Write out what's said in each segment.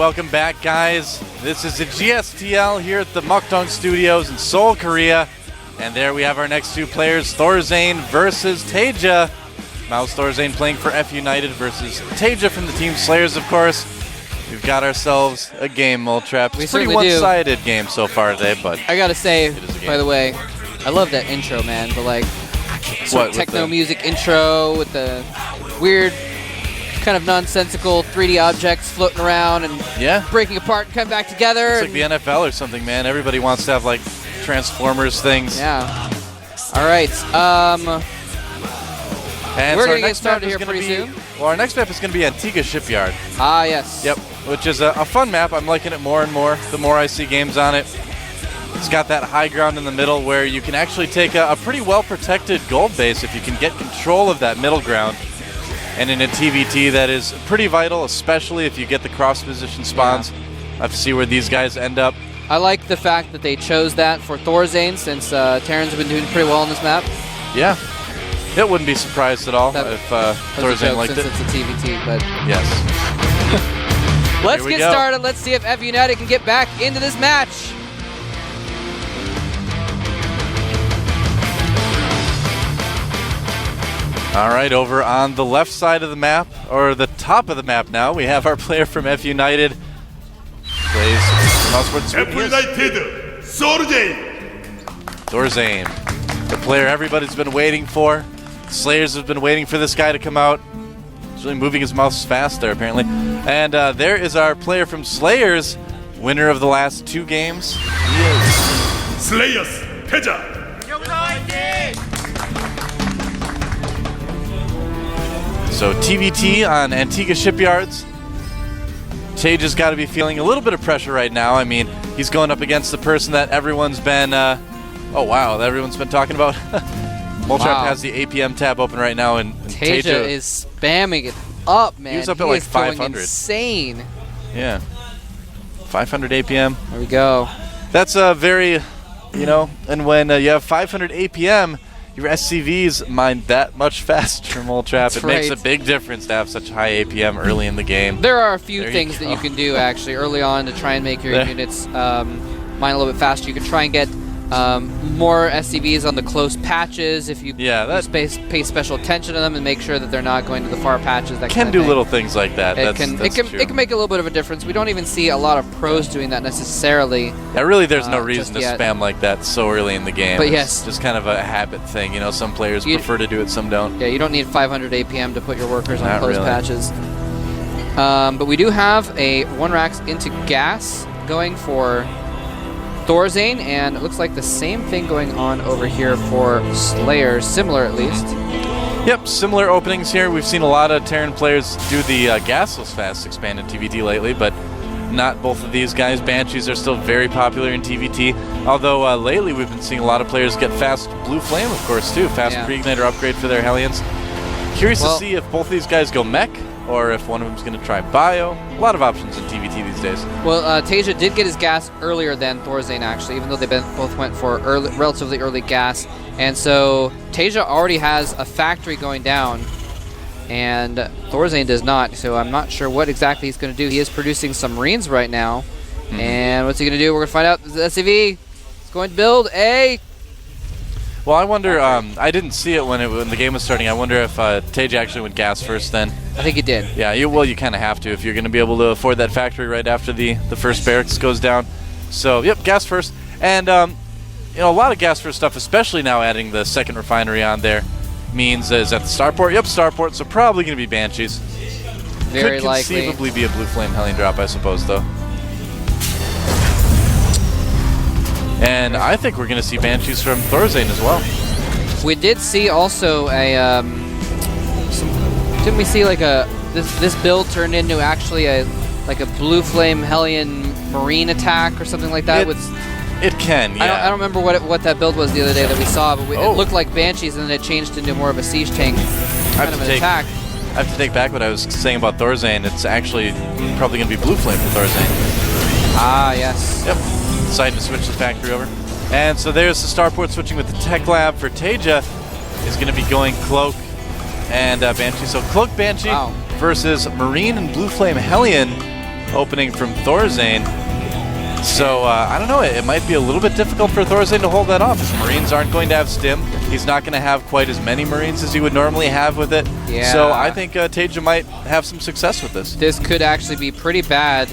welcome back, guys. This is the GSTL here at the Mukdong Studios in Seoul, Korea. And there we have our next two players, Thorzane versus Taeja. Mouse Thorzane playing for F United versus Taeja from the team SlayerS, of course. We've got ourselves a game, Moletrap. It's a pretty one-sided game so far today, but I gotta say, by the way, I love that intro, man. But like, sort of techno music intro with the weird, kind of nonsensical 3D objects floating around and breaking apart and coming back together. It's like the NFL or something, man. Everybody wants to have like Transformers things. Yeah. All right. And we're so going to get started here pretty soon. Well, our next map is going to be Antigua Shipyard. Ah, yes. Yep, which is a fun map. I'm liking it more and more the more I see games on it. It's got that high ground in the middle where you can actually take a pretty well-protected gold base if you can get control of that middle ground. And in a TVT, that is pretty vital, especially if you get the cross-position spawns. I have to see where these guys end up. I like the fact that they chose that for Thorzane since Terran's have been doing pretty well on this map. Yeah. It wouldn't be surprised at all if Thorzane liked it. Since it's a TVT, but yes. Let's get started. Let's see if F United can get back into this match. All right, over on the left side of the map, or the top of the map now, we have our player from F United. Plays F United, Thorzane, the player everybody's been waiting for. SlayerS has been waiting for this guy to come out. He's really moving his mouse fast there, apparently. And there is our player from SlayerS, winner of the last two games. He is SlayerS, Taeja. So TVT on Antigua Shipyards. Taeja's got to be feeling a little bit of pressure right now. I mean, he's going up against the person that everyone's been, that everyone's been talking about. Moletrap has the APM tab open right now, and Taeja is spamming it up, man. He was up at like 500. Insane. Yeah. 500 APM. There we go. That's a very, and when you have 500 APM, your SCVs mine that much faster, Moletrap. It makes a big difference to have such high APM early in the game. There are a few things that you can do, actually, early on to try and make your units mine a little bit faster. You can try and get more SCVs on the close patches if you pay special attention to them and make sure that they're not going to the far patches. That can do little things like that. It can make a little bit of a difference. We don't even see a lot of pros doing that necessarily. Yeah, really, there's no reason to spam like that so early in the game. But it's just kind of a habit thing. Some players prefer to do it, some don't. Yeah, you don't need 500 APM to put your workers on close patches. But we do have a 1 racks into gas going for Thorzane, and it looks like the same thing going on over here for SlayerS, similar at least. Yep, similar openings here. We've seen a lot of Terran players do the gasless fast expanded TVT lately, but not both of these guys. Banshees are still very popular in TVT, although lately we've been seeing a lot of players get fast Blue Flame, of course, too. Fast pre-igniter upgrade for their Hellions. Curious to see if both of these guys go mech, or if one of them's going to try bio. A lot of options in TVT these days. Well, Taeja did get his gas earlier than Thorzane, actually, even though they both went for relatively early gas. And so Taeja already has a factory going down, and Thorzane does not. So I'm not sure what exactly he's going to do. He is producing some Marines right now. And what's he going to do? We're going to find out. The SCV is going to build a... Well, I wonder, I didn't see it when the game was starting. I wonder if Taeja actually went gas first then. I think he did. Yeah, you kind of have to if you're going to be able to afford that factory right after the first barracks goes down. So, yep, gas first. And, a lot of gas first stuff, especially now adding the second refinery on there, means is at the starport. Yep, starport, so probably going to be Banshees. Very likely. Could conceivably be a Blue Flame Hellion drop, I suppose, though. And I think we're going to see Banshees from Thorzane as well. We did see also a... didn't we see like this build turned into actually a Blue Flame Hellion Marine attack or something like that? It can, yeah. I don't remember what that build was the other day that we saw, but it looked like Banshees, and then it changed into more of a siege tank kind of an attack. I have to take back what I was saying about Thorzane. It's actually probably going to be Blue Flame for Thorzane. Ah, yes. Yep. Decided to switch the factory over. And so there's the starport switching with the tech lab for Taeja. Is going to be going Cloak and Banshee. So Cloak Banshee versus Marine and Blue Flame Hellion. opening from Thorzane. So, I don't know, it might be a little bit difficult for Thorzane to hold that off. His Marines aren't going to have stim. He's not going to have quite as many Marines as he would normally have with it. Yeah. So I think Taja might have some success with this. This could actually be pretty bad.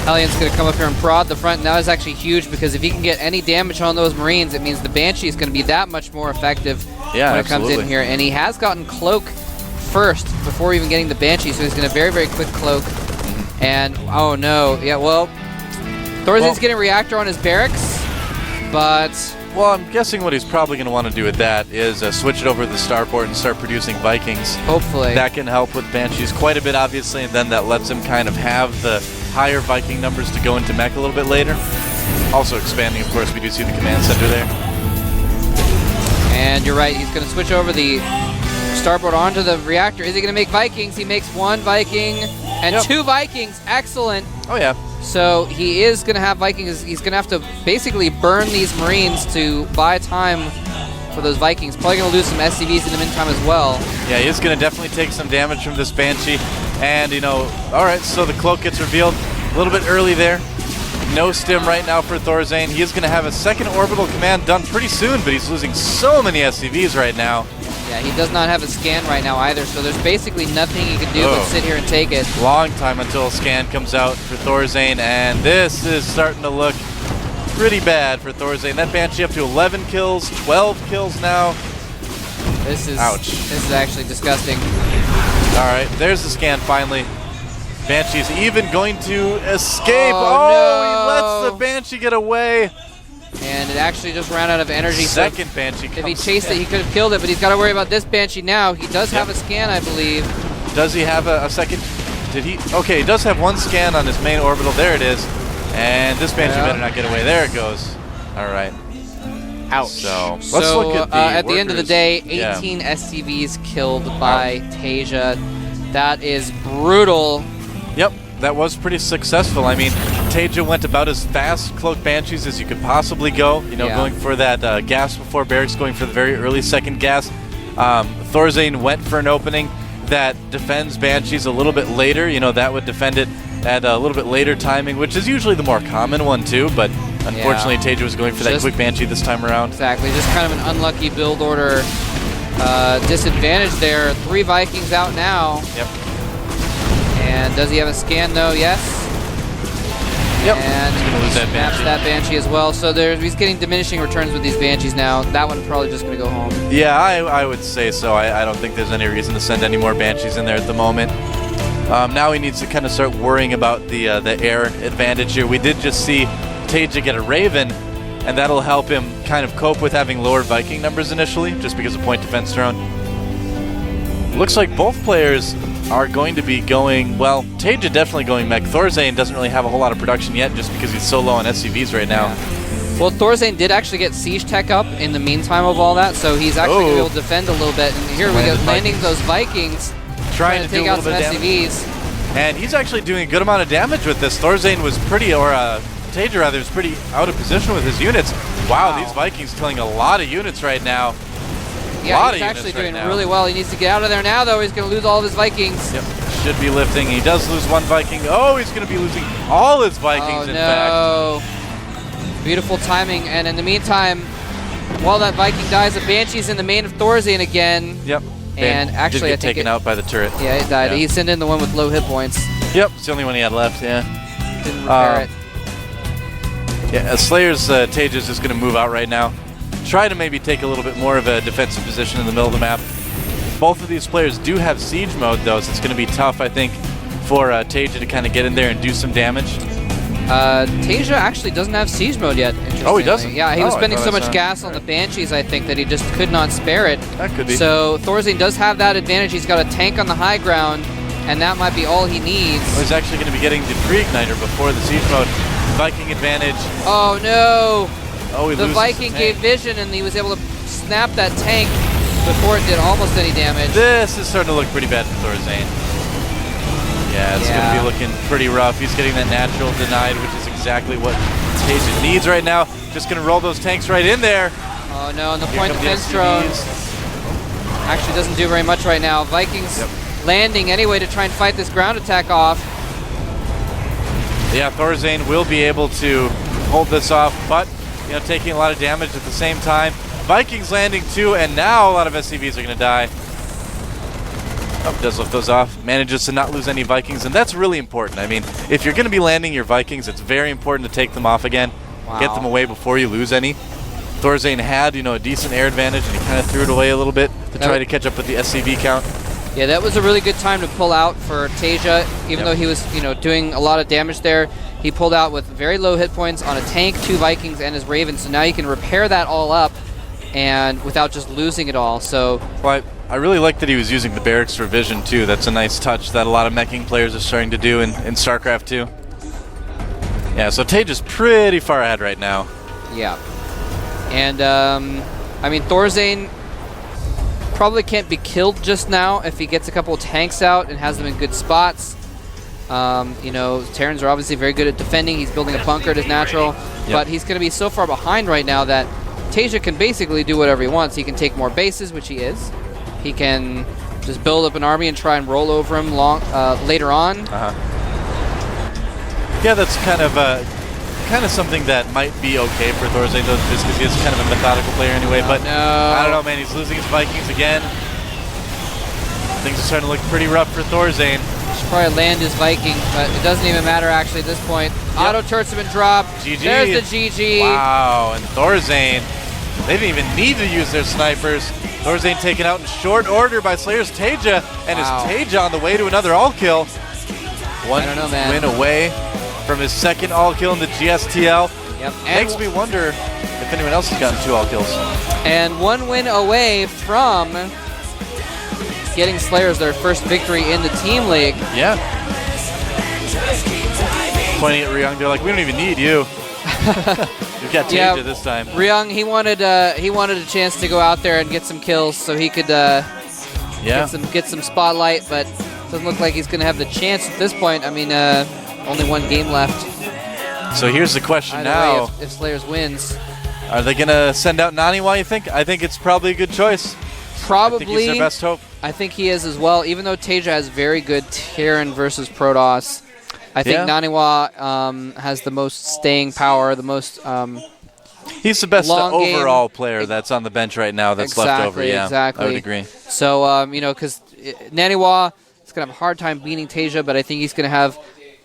Hellions going to come up here and prod the front. And that is actually huge because if he can get any damage on those Marines, it means the Banshee is going to be that much more effective when it comes in here. And he has gotten Cloak first before even getting the Banshee, so he's going to very, very quick Cloak. And, oh no, yeah, well, Thorzane's getting Reactor on his barracks, but... Well, I'm guessing what he's probably going to want to do with that is switch it over to the starport and start producing Vikings. Hopefully. That can help with Banshees quite a bit, obviously, and then that lets him kind of have the higher Viking numbers to go into mech a little bit later. Also expanding, of course, we do see the command center there. And you're right, he's going to switch over the starboard onto the reactor. Is he going to make Vikings? He makes 1 Viking and 2 Vikings. Excellent. Oh, yeah. So he is going to have Vikings. He's going to have to basically burn these Marines to buy time for those Vikings. Probably going to lose some SCVs in the meantime as well. Yeah, he is going to definitely take some damage from this Banshee. And, you know, all right, so the Cloak gets revealed a little bit early there. No stim right now for Thorzane. He is going to have a second orbital command done pretty soon, but he's losing so many SCVs right now. Yeah, he does not have a scan right now either, so there's basically nothing he can do but sit here and take it. Long time until a scan comes out for Thorzane, and this is starting to look pretty bad for Thorzane. That Banshee up to 11 kills, 12 kills now. This is ouch. This is actually disgusting. All right, there's the scan finally. Banshee's even going to escape. Oh, no. He lets the Banshee get away. And it actually just ran out of energy. Second Banshee comes If he chased it, he could have killed it, but he's got to worry about this Banshee now. He does have a scan, I believe. Does he have a second? Did he? Okay, he does have 1 scan on his main orbital. There it is. And this Banshee better not get away. There it goes. All right. Ouch. So let's look at the end of the day, 18 SCVs killed by Tasia. That is brutal. Yep, that was pretty successful. I mean, Taja went about as fast Cloak Banshees as you could possibly go. You know, going for that gas before barracks, going for the very early second gas. Thorzane went for an opening that defends Banshees a little bit later. You know, that would defend it at a little bit later timing, which is usually the more common one too, but unfortunately Taja was going for that quick Banshee this time around. Exactly, just kind of an unlucky build order disadvantage there. 3 Vikings out now. Yep. And does he have a scan though? Yes. Yep. And he's gonna lose that Banshee. that Banshee as well. So he's getting diminishing returns with these Banshees now. That one's probably just going to go home. Yeah, I would say so. I don't think there's any reason to send any more Banshees in there at the moment. Now he needs to kind of start worrying about the air advantage here. We did just see Taja get a Raven, and that'll help him kind of cope with having lower Viking numbers initially, just because of point defense drone. Looks like both players are going to be going, well, Taja definitely going mech. Thorzane doesn't really have a whole lot of production yet just because he's so low on SCVs right now. Yeah. Well, Thorzane did actually get Siege Tech up in the meantime of all that, so he's actually going to be able to defend a little bit. And here we go, landing those Vikings, trying to take out some SCVs. And he's actually doing a good amount of damage with this. Thorzane was pretty, or Taja rather, was pretty out of position with his units. Wow, these Vikings killing a lot of units right now. Yeah, he's actually doing really well. He needs to get out of there now, though. He's going to lose all of his Vikings. Yep, should be lifting. He does lose 1 Viking. Oh, he's going to be losing all his Vikings, in fact. Beautiful timing. And in the meantime, while that Viking dies, the Banshee's in the main of Thorzane again. Yep. And actually, did get taken out by the turret. Yeah, it died. Yeah. He sent in the one with low hit points. Yep, it's the only one he had left, yeah. Didn't repair it. Yeah, SlayerS Taja's just going to move out right now. Try to maybe take a little bit more of a defensive position in the middle of the map. Both of these players do have siege mode, though, so it's going to be tough, I think, for Taja to kind of get in there and do some damage. Taja actually doesn't have siege mode yet, interestingly. Oh, he doesn't? Yeah, he was spending so much gas on the Banshees, I think, that he just could not spare it. That could be. So Thorzane does have that advantage. He's got a tank on the high ground, and that might be all he needs. Well, he's actually going to be getting the pre-igniter before the siege mode. Viking advantage. Oh, no! Oh, the Viking gave vision, and he was able to snap that tank before it did almost any damage. This is starting to look pretty bad for Thorzane. Yeah, it's going to be looking pretty rough. He's getting that natural denied, which is exactly what Taja needs right now. Just going to roll those tanks right in there. Oh, no, and the point defense drone actually doesn't do very much right now. Vikings landing anyway to try and fight this ground attack off. Yeah, Thorzane will be able to hold this off, but taking a lot of damage at the same time. Vikings landing too, and now a lot of SCVs are going to die. Oh, does lift those off. Manages to not lose any Vikings, and that's really important. I mean, if you're going to be landing your Vikings, it's very important to take them off again. Wow. Get them away before you lose any. Thorzane had, a decent air advantage, and he kind of threw it away a little bit to try to catch up with the SCV count. Yeah, that was a really good time to pull out for Tasia. Even though he was, doing a lot of damage there, he pulled out with very low hit points on a tank, 2 Vikings, and his Raven. So now you can repair that all up, and without just losing it all. So, well, I really like that he was using the barracks for vision too. That's a nice touch that a lot of meching players are starting to do in StarCraft 2. Yeah, so Taja's pretty far ahead right now. Yeah. And, I mean, Thorzane probably can't be killed just now if he gets a couple of tanks out and has them in good spots. Terrans are obviously very good at defending. He's building a bunker at his natural. Yep. But he's going to be so far behind right now that Tasia can basically do whatever he wants. He can take more bases, which he is. He can just build up an army and try and roll over him later on. Yeah, that's kind of something that might be okay for Thorzane, though, just because he is kind of a methodical player anyway. But no. I don't know, man. He's losing his Vikings again. Things are starting to look pretty rough for Thorzane. Should probably land his Viking, but it doesn't even matter actually at this point. Yep. Auto turrets have been dropped. GG. There's the GG. Wow, and Thorzane, they didn't even need to use their snipers. Thorzane taken out in short order by SlayerS Taja, and is Taja on the way to another all-kill. One win away from his second all-kill in the GSTL. Yep. Makes me wonder if anyone else has gotten 2 all-kills. And 1 win away from getting SlayerS their first victory in the team league. Yeah. Pointing at Ryung, they're like, we don't even need you. We've got Taja this time. Ryung, he wanted a chance to go out there and get some kills so he could get some spotlight, but doesn't look like he's going to have the chance at this point. I mean, only 1 game left. So here's the question now. If SlayerS wins. Are they going to send out Naniwa, you think? I think it's probably a good choice. Probably. I think he's their best hope. I think he is as well, even though Taja has very good Terran versus Protoss. I think Naniwa has the most staying power, the most he's the best overall player that's on the bench right now that's left over. Yeah, exactly. I would agree. So, because Naniwa is going to have a hard time beating Taja, but I think he's going to have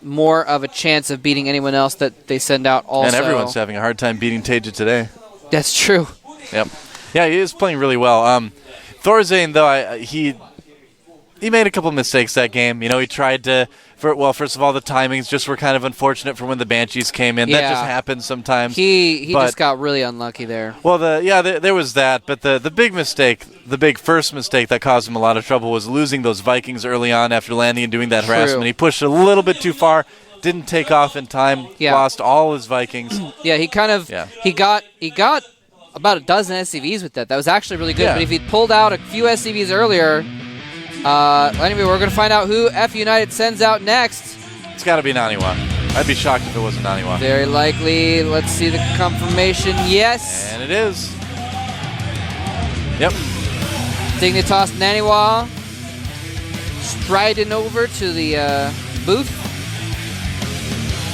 more of a chance of beating anyone else that they send out also. And everyone's having a hard time beating Taja today. That's true. Yep. Yeah, he is playing really well. Thorzane, though, he made a couple mistakes that game. He tried to... first of all, the timings just were kind of unfortunate for when the Banshees came in. Yeah. That just happens sometimes. He just got really unlucky there. Well, there was that, but the big mistake, the big first mistake that caused him a lot of trouble was losing those Vikings early on after landing and doing that harassment. He pushed a little bit too far, didn't take off in time, lost all his Vikings. Yeah, he kind of he got about a dozen SCVs with that. That was actually really good. Yeah. But if he'd pulled out a few SCVs earlier. Anyway, we're going to find out who F United sends out next. It's got to be Naniwa. I'd be shocked if it wasn't Naniwa. Very likely. Let's see the confirmation. Yes. And it is. Yep. Dignitas Naniwa striding over to the booth.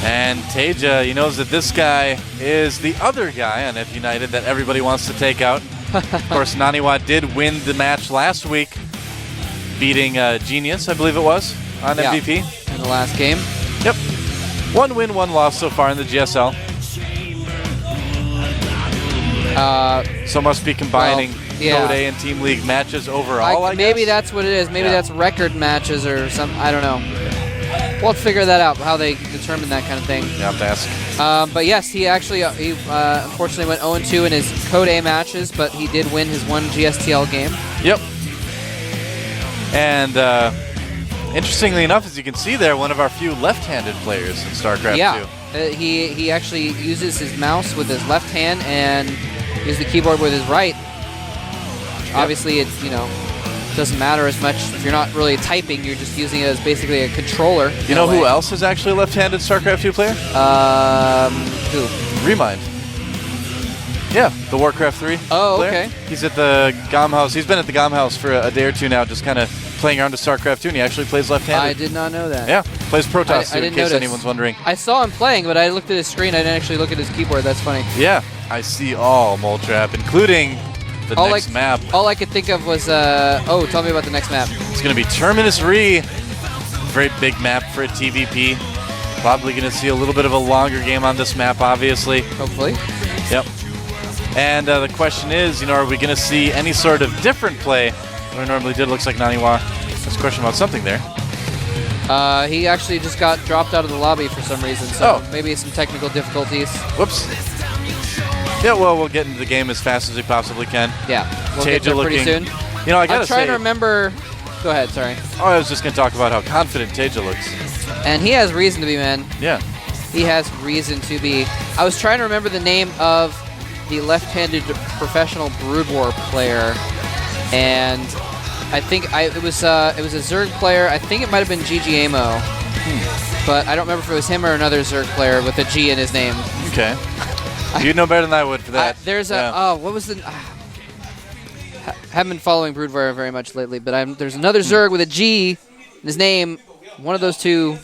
And Taja, he knows that this guy is the other guy on F United that everybody wants to take out. Of course, Naniwa did win the match last week, beating Genius, I believe it was, on MVP. In the last game. Yep. 1 win, 1 loss so far in the GSL. So must be combining Code A and Team League matches overall, I guess? Maybe that's what it is. Maybe that's record matches or something. I don't know. We'll figure that out, how they determine that kind of thing. You have to ask. But yes, he actually unfortunately went 0-2 in his Code A matches, but he did win his 1 GSTL game. Yep. And interestingly enough, as you can see there, one of our few left-handed players in StarCraft 2. He actually uses his mouse with his left hand and uses the keyboard with his right. Obviously, it's doesn't matter as much if you're not really typing. You're just using it as basically a controller. You know who else is actually a left-handed StarCraft 2 player? Who? Remind. Yeah, the Warcraft 3 Oh, player. okay. He's at the GOM house. He's been at the GOM house for a day or two now, just kind of playing around to StarCraft 2, and he actually plays left-handed. I did not know that. Yeah, plays Protoss, I in didn't case notice. anyone's wondering. I saw him playing, but I looked at his screen. I didn't actually look at his keyboard. That's funny. Yeah, I see all Mole Trap, including the next map. All I could think of was, tell me about the next map. It's going to be Terminus Re. Very big map for a TVP. Probably going to see a little bit of a longer game on this map, obviously. Hopefully. Yep. And the question is, are we going to see any sort of different play than we normally did? Looks like Naniwa has a question about something there. He actually just got dropped out of the lobby for some reason, so maybe some technical difficulties. Whoops. Yeah, well, we'll get into the game as fast as we possibly can. Yeah, we'll get there pretty soon. I gotta I'm trying to remember. Go ahead, sorry. Oh, I was just going to talk about how confident Teja looks. And he has reason to be, man. Yeah. He has reason to be. I was trying to remember the name of the left-handed professional Brood War player, and I think it was a Zerg player. I think it might have been GG Amo, but I don't remember if it was him or another Zerg player with a G in his name. Okay. You'd know better than I would for that. What was the... haven't been following Brood War very much lately, but there's another Zerg with a G in his name. One of those two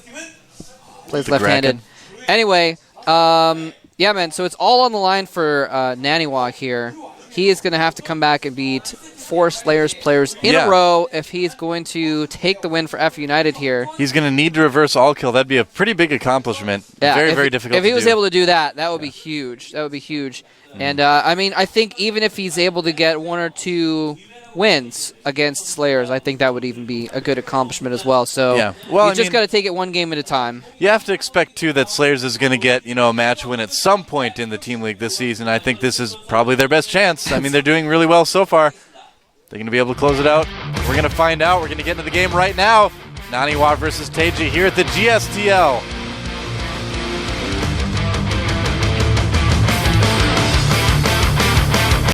plays left-handed. Anyway, yeah, man, so it's all on the line for Naniwa here. He is going to have to come back and beat 4 SlayerS players in a row if he's going to take the win for F United here. He's going to need to reverse all kill. That'd be a pretty big accomplishment. Yeah, very difficult to do. If he was able to do that, that would be huge. That would be huge. And, I think even if he's able to get 1 or 2 wins against SlayerS, I think that would even be a good accomplishment as well. So you just got to take it one game at a time. You have to expect, too, that SlayerS is going to get a match win at some point in the Team League this season. I think this is probably their best chance. I mean, they're doing really well so far. They're going to be able to close it out. We're going to find out. We're going to get into the game right now. Naniwa versus Teji here at the GSTL.